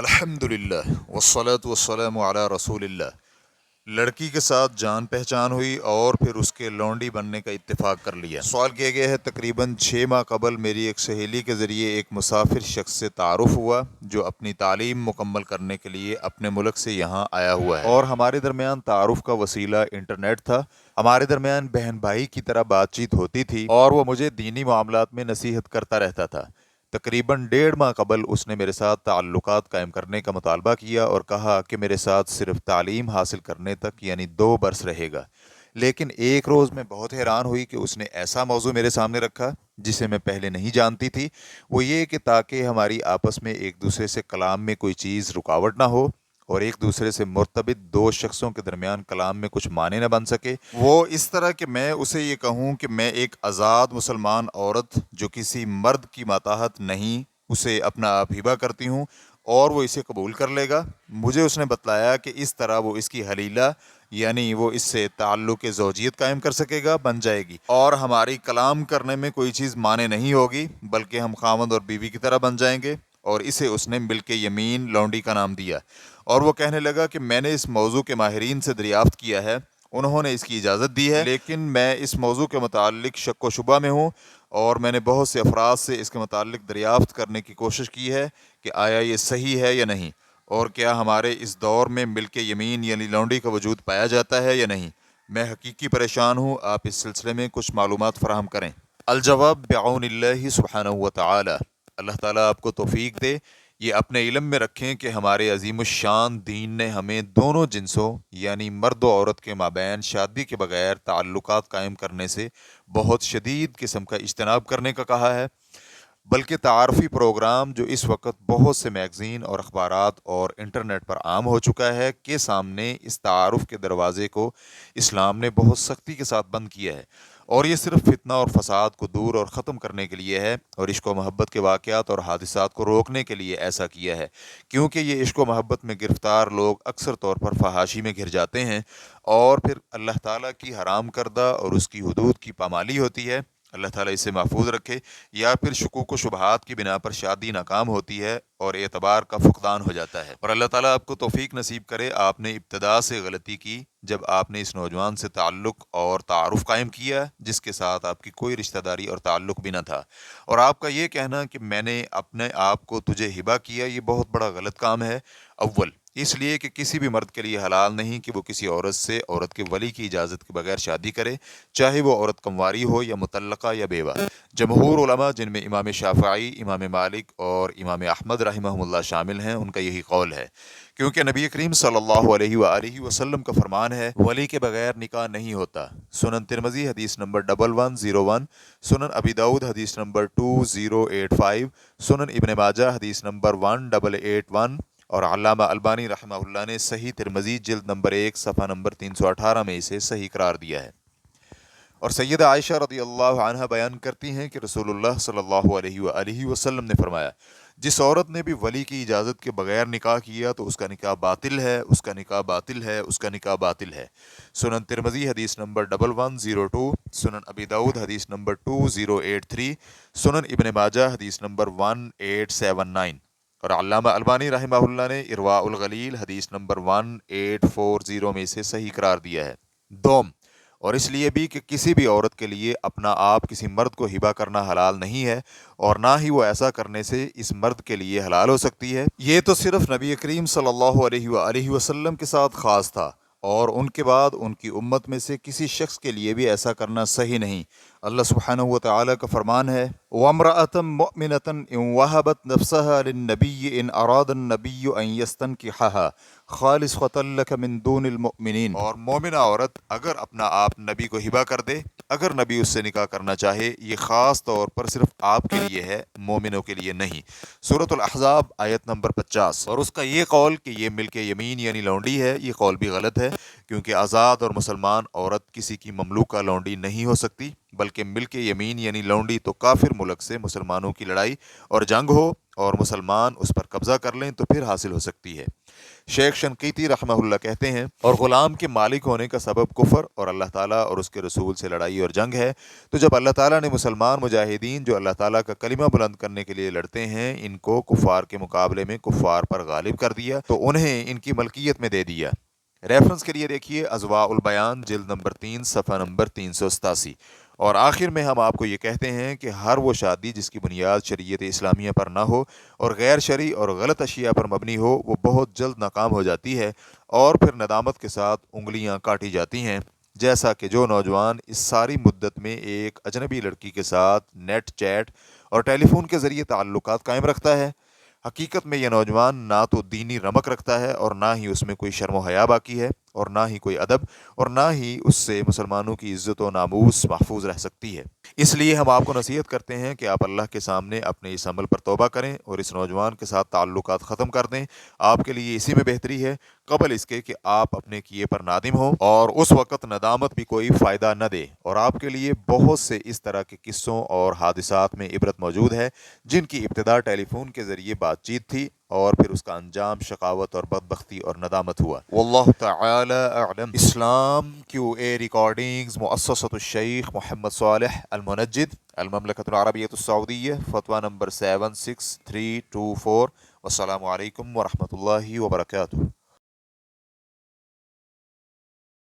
الحمدللہ والصلاة والسلام علی رسول اللہ۔ لڑکی کے ساتھ جان پہچان ہوئی اور پھر اس کے لونڈی بننے کا اتفاق کر لیا۔ سوال کیا گیا ہے تقریباً 6 ماہ قبل میری ایک سہیلی کے ذریعے ایک مسافر شخص سے تعارف ہوا جو اپنی تعلیم مکمل کرنے کے لیے اپنے ملک سے یہاں آیا ہوا ہے، اور ہمارے درمیان تعارف کا وسیلہ انٹرنیٹ تھا۔ ہمارے درمیان بہن بھائی کی طرح بات چیت ہوتی تھی اور وہ مجھے دینی معاملات میں نصیحت کرتا رہتا تھا۔ تقریباً 1.5 ماہ قبل اس نے میرے ساتھ تعلقات قائم کرنے کا مطالبہ کیا اور کہا کہ میرے ساتھ صرف تعلیم حاصل کرنے تک یعنی 2 برس رہے گا۔ لیکن ایک روز میں بہت حیران ہوئی کہ اس نے ایسا موضوع میرے سامنے رکھا جسے میں پہلے نہیں جانتی تھی، وہ یہ کہ تاکہ ہماری آپس میں ایک دوسرے سے کلام میں کوئی چیز رکاوٹ نہ ہو اور ایک دوسرے سے مرتبط 2 شخصوں کے درمیان کلام میں کچھ معنی نہ بن سکے، وہ اس طرح کہ میں اسے یہ کہوں کہ میں ایک آزاد مسلمان عورت جو کسی مرد کی ماتحت نہیں اسے اپنا آپ ہبہ کرتی ہوں اور وہ اسے قبول کر لے گا۔ مجھے اس نے بتلایا کہ اس طرح وہ اس کی حلیلہ یعنی وہ اس سے تعلق زوجیت قائم کر سکے گا، بن جائے گی، اور ہماری کلام کرنے میں کوئی چیز مانے نہیں ہوگی بلکہ ہم خاوند اور بیوی کی طرح بن جائیں گے، اور اسے اس نے ملک یمین لونڈی کا نام دیا۔ اور وہ کہنے لگا کہ میں نے اس موضوع کے ماہرین سے دریافت کیا ہے، انہوں نے اس کی اجازت دی ہے، لیکن میں اس موضوع کے متعلق شک و شبہ میں ہوں اور میں نے بہت سے افراد سے اس کے متعلق دریافت کرنے کی کوشش کی ہے کہ آیا یہ صحیح ہے یا نہیں، اور کیا ہمارے اس دور میں ملک یمین یعنی لونڈی کا وجود پایا جاتا ہے یا نہیں۔ میں حقیقی پریشان ہوں، آپ اس سلسلے میں کچھ معلومات فراہم کریں۔ الجواب بعون اللہ سبحانہ و تعالی۔ اللہ تعالیٰ آپ کو توفیق دے، یہ اپنے علم میں رکھیں کہ ہمارے عظیم الشان دین نے ہمیں دونوں جنسوں یعنی مرد و عورت کے مابین شادی کے بغیر تعلقات قائم کرنے سے بہت شدید قسم کا اجتناب کرنے کا کہا ہے، بلکہ تعارفی پروگرام جو اس وقت بہت سے میگزین اور اخبارات اور انٹرنیٹ پر عام ہو چکا ہے کے سامنے اس تعارف کے دروازے کو اسلام نے بہت سختی کے ساتھ بند کیا ہے، اور یہ صرف فتنہ اور فساد کو دور اور ختم کرنے کے لیے ہے اور عشق و محبت کے واقعات اور حادثات کو روکنے کے لیے ایسا کیا ہے، کیونکہ یہ عشق و محبت میں گرفتار لوگ اکثر طور پر فحاشی میں گھر جاتے ہیں اور پھر اللہ تعالیٰ کی حرام کردہ اور اس کی حدود کی پامالی ہوتی ہے، اللہ تعالیٰ اسے محفوظ رکھے، یا پھر شکوک و شبہات کی بنا پر شادی ناکام ہوتی ہے اور اعتبار کا فقدان ہو جاتا ہے، اور اللہ تعالیٰ آپ کو توفیق نصیب کرے۔ آپ نے ابتدا سے غلطی کی جب آپ نے اس نوجوان سے تعلق اور تعارف قائم کیا جس کے ساتھ آپ کی کوئی رشتہ داری اور تعلق بھی نہ تھا، اور آپ کا یہ کہنا کہ میں نے اپنے آپ کو تجھے ہبہ کیا، یہ بہت بڑا غلط کام ہے۔ اول اس لیے کہ کسی بھی مرد کے لیے حلال نہیں کہ وہ کسی عورت سے عورت کے ولی کی اجازت کے بغیر شادی کرے، چاہے وہ عورت کنواری ہو یا مطلقہ یا بیوہ۔ جمہور علماء جن میں امام شافعی، امام مالک اور امام احمد رحمہ اللہ شامل ہیں، ان کا یہی قول ہے، کیونکہ نبی کریم صلی اللہ علیہ وآلہ وسلم کا فرمان ہے ولی کے بغیر نکاح نہیں ہوتا۔ سنن ترمذی حدیث نمبر 1101، سنن ابی داؤد حدیث نمبر 2085، سنن ابن ماجہ حدیث نمبر 1881، اور علامہ البانی رحمہ اللہ نے صحیح ترمذی جلد نمبر 1 صفحہ نمبر 318 میں اسے صحیح قرار دیا ہے۔ اور سیدہ عائشہ رضی اللہ عنہا بیان کرتی ہیں کہ رسول اللہ صلی اللہ علیہ وآلہ وسلم نے فرمایا، جس عورت نے بھی ولی کی اجازت کے بغیر نکاح کیا تو اس کا نکاح باطل ہے، اس کا نکاح باطل ہے، اس کا نکاح باطل ہے۔ سنن ترمذی حدیث نمبر 1102، سنن ابی داؤد حدیث نمبر 2083، سنن ابن ماجہ حدیث نمبر 1879، اور علامہ البانی رحمہ اللہ نے ارواء الغلیل حدیث نمبر 1840 میں اسے صحیح قرار دیا ہے۔ دوم، اور اس لیے بھی کہ کسی بھی عورت کے لیے اپنا آپ کسی مرد کو ہبہ کرنا حلال نہیں ہے، اور نہ ہی وہ ایسا کرنے سے اس مرد کے لیے حلال ہو سکتی ہے۔ یہ تو صرف نبی کریم صلی اللہ علیہ وآلہ وسلم کے ساتھ خاص تھا، اور ان کے بعد ان کی امت میں سے کسی شخص کے لیے بھی ایسا کرنا صحیح نہیں۔ اللہ سبحانہ و تعالیٰ کا فرمان ہے، وَامْرَأَةً مُؤْمِنَةً إِنْ وَهَبَتْ نَفْسَهَا لِلنَّبِيِّ إِنْ أَرَادَ النَّبِيُّ أَنْ يَسْتَنْكِحَهَا خَالِصَةً لَكَ مِنْ دُونِ الْمُؤْمِنِينَ، اور مومنہ عورت اگر اپنا آپ نبی کو ہبہ کر دے، اگر نبی اس سے نکاح کرنا چاہے، یہ خاص طور پر صرف آپ کے لیے ہے، مومنوں کے لیے نہیں۔ سورۃ الاحزاب آیت نمبر 50۔ اور اس کا یہ قول کہ یہ ملک یمین یعنی لونڈی ہے، یہ قول بھی غلط ہے، کیونکہ آزاد اور مسلمان عورت کسی کی مملوکہ لونڈی نہیں ہو سکتی، بلکہ ملک یمین یعنی لونڈی تو کافر ملک سے مسلمانوں کی لڑائی اور جنگ ہو اور مسلمان اس پر قبضہ کر لیں تو پھر حاصل ہو سکتی ہے۔ شیخ شنقیطی رحمہ اللہ کہتے ہیں، اور غلام کے مالک ہونے کا سبب کفر اور اللہ تعالیٰ اور اس کے رسول سے لڑائی اور جنگ ہے، تو جب اللہ تعالیٰ نے مسلمان مجاہدین جو اللہ تعالیٰ کا کلمہ بلند کرنے کے لیے لڑتے ہیں ان کو کفار کے مقابلے میں کفار پر غالب کر دیا تو انہیں ان کی ملکیت میں دے دیا۔ ریفرنس کے لیے دیکھیے اضواء البیان جلد نمبر 3 صفحہ نمبر 387۔ اور آخر میں ہم آپ کو یہ کہتے ہیں کہ ہر وہ شادی جس کی بنیاد شریعت اسلامیہ پر نہ ہو اور غیر شرعی اور غلط اشیاء پر مبنی ہو وہ بہت جلد ناکام ہو جاتی ہے اور پھر ندامت کے ساتھ انگلیاں کاٹی جاتی ہیں، جیسا کہ جو نوجوان اس ساری مدت میں ایک اجنبی لڑکی کے ساتھ نیٹ چیٹ اور ٹیلی فون کے ذریعے تعلقات قائم رکھتا ہے۔ حقیقت میں یہ نوجوان نہ تو دینی رمق رکھتا ہے اور نہ ہی اس میں کوئی شرم و حیا باقی ہے اور نہ ہی کوئی ادب اور نہ ہی اس سے مسلمانوں کی عزت و ناموس محفوظ رہ سکتی ہے۔ اس لیے ہم آپ کو نصیحت کرتے ہیں کہ آپ اللہ کے سامنے اپنے اس عمل پر توبہ کریں اور اس نوجوان کے ساتھ تعلقات ختم کر دیں۔ آپ کے لیے اسی میں بہتری ہے قبل اس کے کہ آپ اپنے کیے پر نادم ہوں اور اس وقت ندامت بھی کوئی فائدہ نہ دے۔ اور آپ کے لیے بہت سے اس طرح کے قصوں اور حادثات میں عبرت موجود ہے جن کی ابتدا ٹیلی فون کے ذریعے بات چیت تھی اور پھر اس کا انجام شقاوت اور بدبختی اور ندامت ہوا۔ واللہ تعالی اعلم۔ اسلام کیو اے ریکارڈنگز مؤسسۃ الشیخ محمد صالح المنجد، المملکۃ العربیۃ السعودیہ، فتویٰ نمبر 76324۔ والسلام علیکم ورحمۃ اللہ وبرکاتہ۔